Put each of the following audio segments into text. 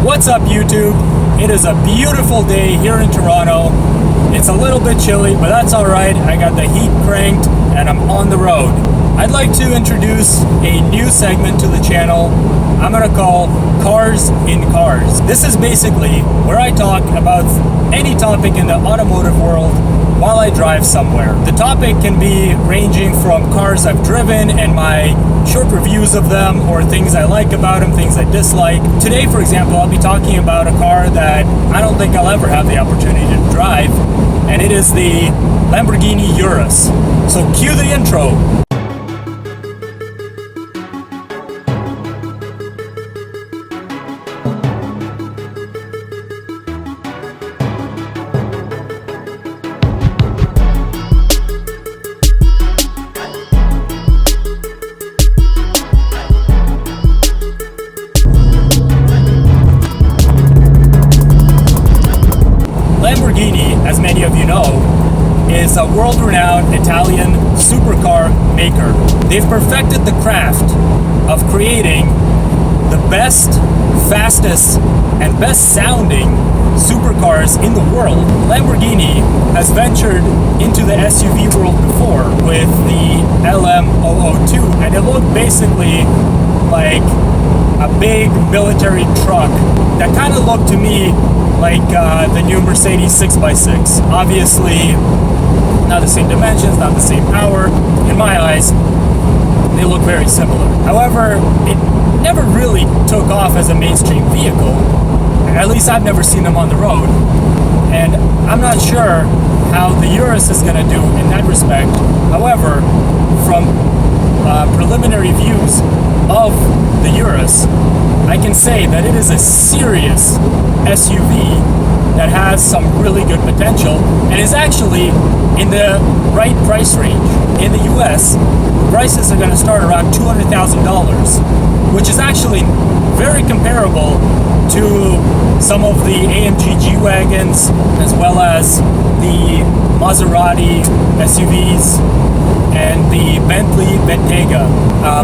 What's up, YouTube? It is a beautiful day here in Toronto. It's a little bit chilly, but that's alright. I got the heat cranked and I'm on the road. I'd like to introduce a new segment to the channel I'm going to call Cars in Cars. This is basically where I talk about any topic in the automotive world while I drive somewhere. The topic can be ranging from cars I've driven and my short reviews of them, or things I like about them, things I dislike. Today, for example, I'll be talking about a car that I don't think I'll ever have the opportunity to drive, and it is the Lamborghini Urus. So cue the intro. Lamborghini, as many of you know, is a world-renowned Italian supercar maker. They've perfected the craft of creating the best, fastest, and best-sounding supercars in the world. Lamborghini has ventured into the SUV world before with the LM002, and it looked basically like a big military truck that kind of looked to me like the new Mercedes 6x6. Obviously, not the same dimensions, not the same power. In my eyes, they look very similar. However, it never really took off as a mainstream vehicle. At least I've never seen them on the road. And I'm not sure how the Urus is going to do in that respect. However, from preliminary views of the Urus, I can say that it is a serious SUV that has some really good potential and is actually in the right price range. In the US, prices are going to start around $200,000, which is actually very comparable to some of the AMG G-Wagons, as well as the Maserati SUVs and the Bentley Bentayga.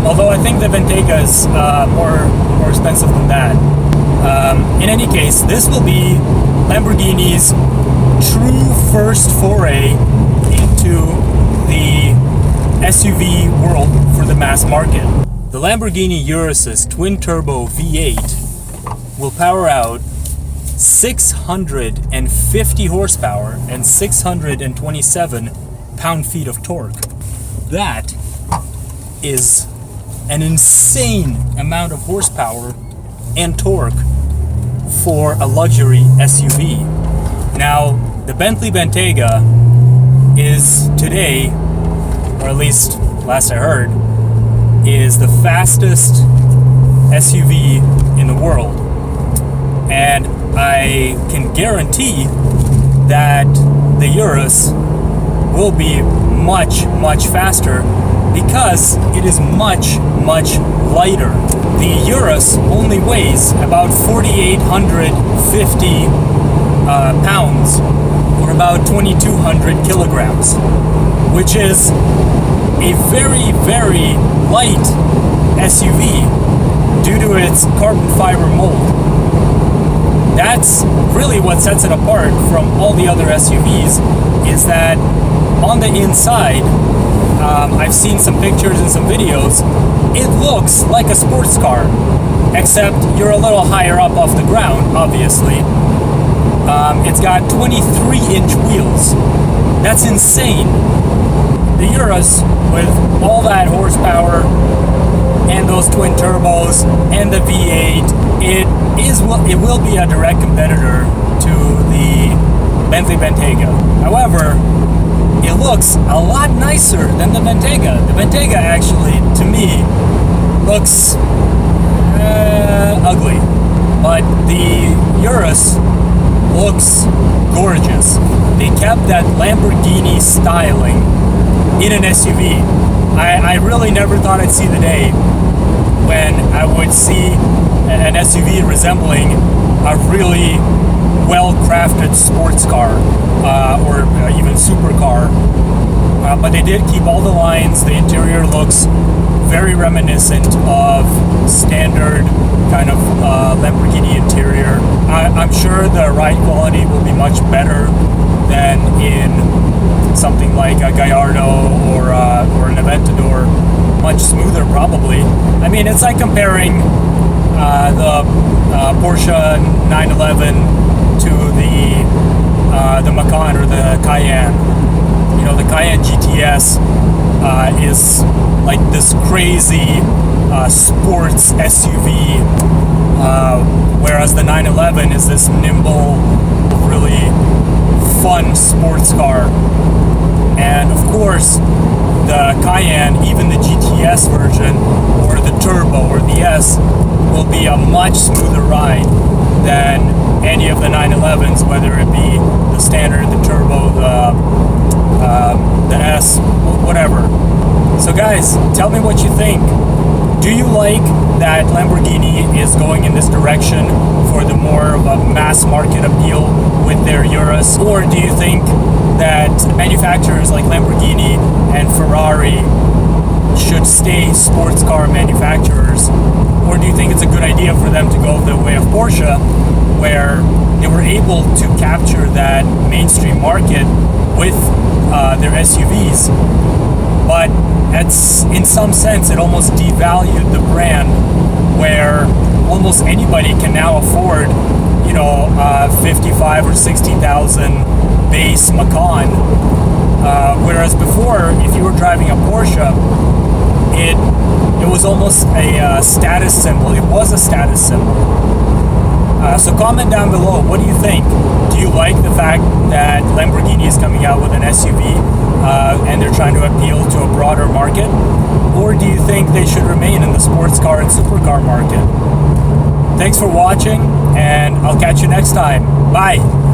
Although I think the Bentayga is more expensive than that. In any case, this will be Lamborghini's true first foray into the SUV world for the mass market. The Lamborghini Urus's twin-turbo V8 will power out 650 horsepower and 627 pound-feet of torque. That is an insane amount of horsepower and torque for a luxury SUV. Now, the Bentley Bentayga is today, or at least last I heard, is the fastest SUV in the world. And I can guarantee that the Urus will be much, much faster because it is much, much lighter. The Urus only weighs about 4,850 pounds, or about 2,200 kilograms, which is a very, very light SUV due to its carbon fiber mold. That's really what sets it apart from all the other SUVs, is that on the inside, I've seen some pictures and some videos, it looks like a sports car, except you're a little higher up off the ground, obviously. It's got 23-inch wheels. That's insane. The Urus, with all that horsepower and those twin turbos and the V8, it will be a direct competitor to the Bentley Bentayga. However, it looks a lot nicer than the Bentayga. The Bentayga actually, to me, looks ugly, but the Urus looks gorgeous. They kept that Lamborghini styling in an SUV. I really never thought I'd see the day when I would see an SUV resembling a really well-crafted sports car or even supercar. But they did keep all the lines. The interior looks very reminiscent of standard kind of Lamborghini interior. sure the ride quality will be much better than in something like a Gallardo or an Aventador. Much smoother, probably. I mean, it's like comparing the Porsche 911 to the Macan or the Cayenne. You know, the Cayenne GTS is like this crazy sports SUV, whereas the 911 is this nimble, really fun sports car. And of course, the Cayenne, even the GTS version, or the Turbo or the S, will be a much smoother ride than any of the 911s, whether it be the standard, the Turbo, the S, whatever. So guys, tell me what you think. Do you like that Lamborghini is going in this direction for the more of a mass market appeal with their Urus? Or do you think that manufacturers like Lamborghini and Ferrari should stay sports car manufacturers? Or do you think it's a good idea for them to go the way of Porsche, where they were able to capture that mainstream market with their SUVs? But in some sense, it almost devalued the brand, where almost anybody can now afford, you know, 55 or 60,000 base Macan. Whereas before, if you were driving a Porsche, it was almost a status symbol. It was a status symbol. So comment down below, what do you think? Do you like the fact that Lamborghini is coming out with an SUV and they're trying to appeal to a broader market? Or do you think they should remain in the sports car and supercar market? Thanks for watching, and I'll catch you next time. Bye!